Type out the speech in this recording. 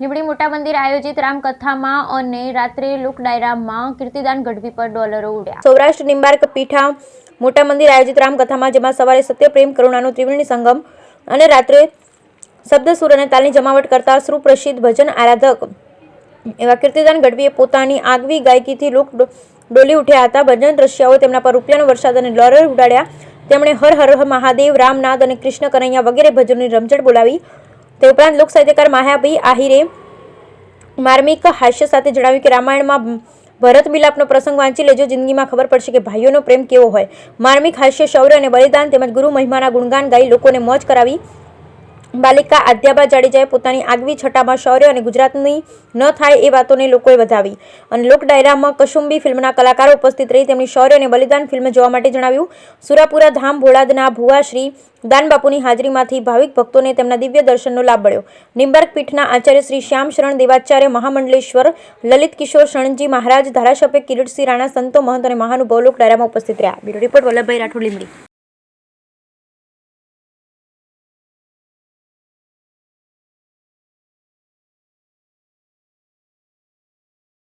લીંબડી મોટા મંદિર આયોજિત રામકથામાં અને રાત્રે લોક ડાયરામાં કીર્તિદાન ગઢવી પર ડોલરો ઉડ્યા। સૌરાષ્ટ્ર નિંબાર્ક પીઠા મોટા મંદિર આયોજિત રામકથામાં જેમાં સવારે સત્ય પ્રેમ કરુણાનો ત્રિવેણી સંગમ અને રાત્રે શબ્દ સુર અને તાલની જમાવટ કરતા સુપ્રસિદ્ધ ભજન આરાધક એવા કીર્તિદાન ગઢવીએ પોતાની આગવી ગાયકીથી લોક ડોલી ઉઠ્યા હતા। ભજન દ્રશ્યાઓ તેમના પર રૂપિયાનો વરસાદ અને ડોલર ઉડાડ્યા। તેમણે હર હર મહાદેવ, રામનાદ અને કૃષ્ણ કનૈયા વગેરે ભજનોની રમઝટ બોલાવી। તે ઉપરાંત લોક સાહિત્યકાર માયાભાઈ આહિરે માર્મિક હાસ્ય સાથે જણાવ્યું કે રામાયણમાં ભરત મિલાપનો પ્રસંગ વાંચી લેજો, જિંદગીમાં ખબર પડશે કે ભાઈઓનો પ્રેમ કેવો હોય। માર્મિક હાસ્ય, શૌર્ય અને બલિદાન તેમજ ગુરુ મહિમાના ગુણગાન ગાઈ લોકોને મોજ કરાવી। બાલિકા આદ્યાબા જાડેજાએ પોતાની આગવી છટામાં શૌર્ય અને ગુજરાતની ન થાય એ વાતોને લોકોએ વધાવી અને લોક ડાયરામાં કશુંબી ફિલ્મના કલાકારો ઉપસ્થિત રહી તેમની શૌર્ય અને બલિદાન ફિલ્મ જોવા માટે જણાવ્યું। સુરાપુરા ધામ ભોળાદના ભુવા શ્રી દાનબાપુની હાજરીમાંથી ભાવિક ભક્તોને તેમના દિવ્ય દર્શનનો લાભ મળ્યો। નિંબાર્ક પીઠના આચાર્ય શ્રી શ્યામ શરણ દેવાચાર્ય, મહામંડલેશ્વર લલિત કિશોર શરણજી મહારાજ, ધારાસભ્ય કિરીટસિંહ રાણા, સંતો, મહંત અને મહાનુભાવો લોક ડાયરામાં ઉપસ્થિત રહ્યા। Bureau report Vallabhbhai Rathod, Limbdi.